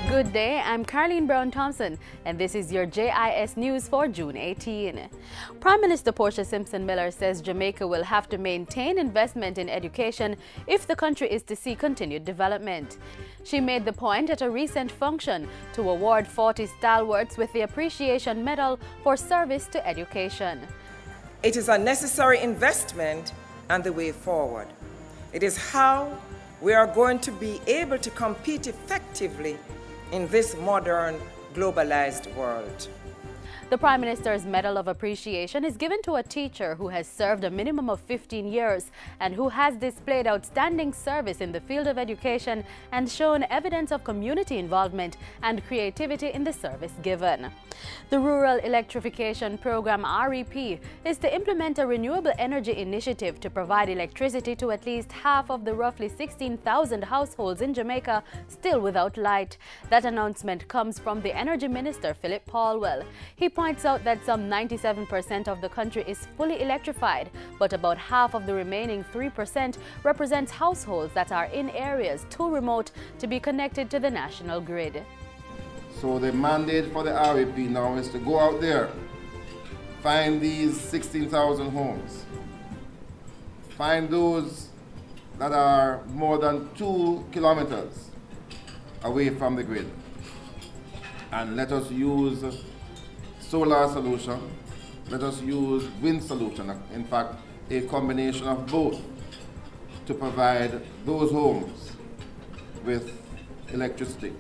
Good day, I'm Carleen Brown-Thompson, and this is your JIS News for June 18. Prime Minister Portia Simpson-Miller says Jamaica will have to maintain investment in education if the country is to see continued development. She made the point at a recent function to award 40 stalwarts with the Appreciation Medal for service to education. It is a necessary investment and the way forward. It is how we are going to be able to compete effectively in this modern, globalized world. The Prime Minister's Medal of Appreciation is given to a teacher who has served a minimum of 15 years and who has displayed outstanding service in the field of education and shown evidence of community involvement and creativity in the service given. The Rural Electrification Program REP is to implement a renewable energy initiative to provide electricity to at least half of the roughly 16,000 households in Jamaica still without light. That announcement comes from the Energy Minister, Philip Paulwell. He points out that some 97% of the country is fully electrified, but about half of the remaining 3% represents households that are in areas too remote to be connected to the national grid. So the mandate for the REP now is to go out there, find these 16,000 homes, find those that are more than 2 kilometers away from the grid, and let us use solar solution, let us use wind solution, in fact a combination of both, to provide those homes with electricity.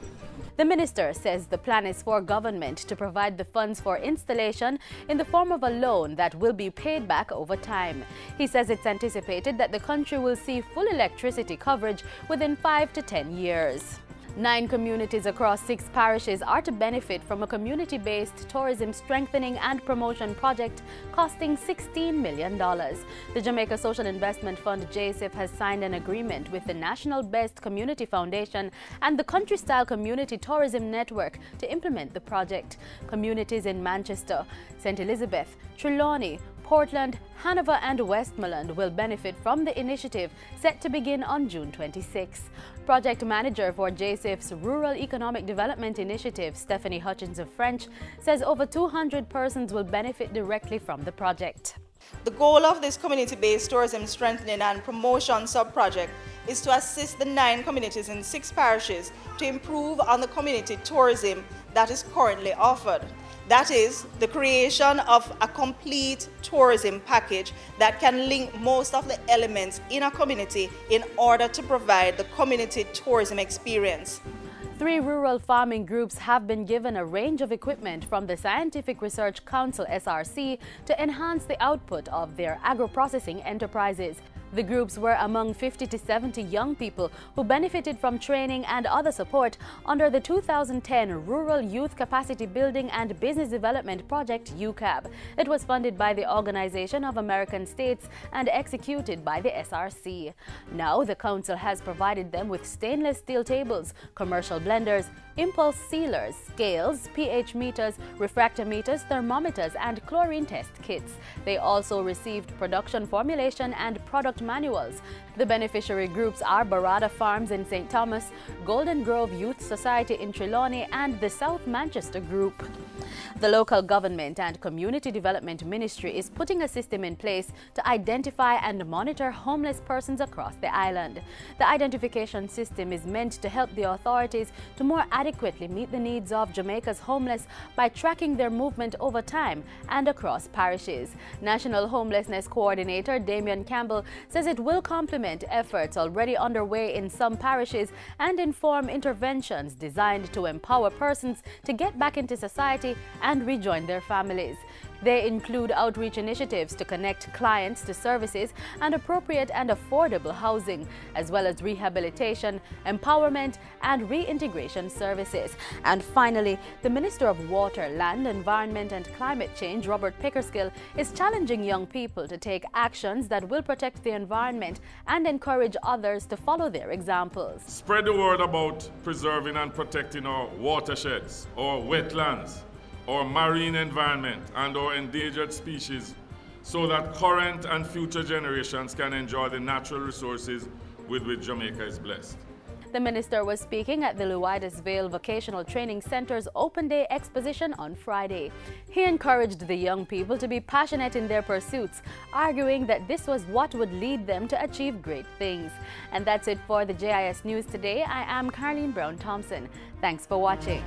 The minister says the plan is for government to provide the funds for installation in the form of a loan that will be paid back over time. He says it's anticipated that the country will see full electricity coverage within 5 to 10 years. 9 communities across 6 parishes are to benefit from a community-based tourism strengthening and promotion project costing $16 million. The Jamaica Social Investment Fund, JSIF, has signed an agreement with the National Best Community Foundation and the Country Style Community Tourism Network to implement the project. Communities in Manchester, St. Elizabeth, Trelawney, Portland, Hanover and Westmoreland will benefit from the initiative set to begin on June 26. Project manager for JSIF's Rural Economic Development Initiative, Stephanie Hutchins of French, says over 200 persons will benefit directly from the project. The goal of this community-based tourism strengthening and promotion sub-project is to assist the 9 communities in 6 parishes to improve on the community tourism that is currently offered. That is, the creation of a complete tourism package that can link most of the elements in a community in order to provide the community tourism experience. 3 rural farming groups have been given a range of equipment from the Scientific Research Council (SRC) to enhance the output of their agro-processing enterprises. The groups were among 50 to 70 young people who benefited from training and other support under the 2010 Rural Youth Capacity Building and Business Development Project UCAB. It was funded by the Organization of American States and executed by the SRC. Now the Council has provided them with stainless steel tables, commercial blenders, impulse sealers, scales, pH meters, refractometers, thermometers, and chlorine test kits. They also received production formulation and product manuals. The beneficiary groups are Barada Farms in St. Thomas, Golden Grove Youth Society in Trelawney, and the South Manchester Group. The local government and community development ministry is putting a system in place to identify and monitor homeless persons across the island. The identification system is meant to help the authorities to more adequately meet the needs of Jamaica's homeless by tracking their movement over time and across parishes. National Homelessness Coordinator Damian Campbell says it will complement efforts already underway in some parishes and inform interventions designed to empower persons to get back into society and rejoin their families. They include outreach initiatives to connect clients to services and appropriate and affordable housing, as well as rehabilitation, empowerment, and reintegration services. And finally, the Minister of Water, Land, Environment and Climate Change, Robert Pickerskill, is challenging young people to take actions that will protect the environment and encourage others to follow their examples. Spread the word about preserving and protecting our watersheds, our wetlands, our marine environment and our endangered species so that current and future generations can enjoy the natural resources with which Jamaica is blessed. The minister was speaking at the Luidasville Vocational Training Center's Open Day Exposition on Friday. He encouraged the young people to be passionate in their pursuits, arguing that this was what would lead them to achieve great things. And that's it for the JIS News today. I am Carleen Brown Thompson. Thanks for watching.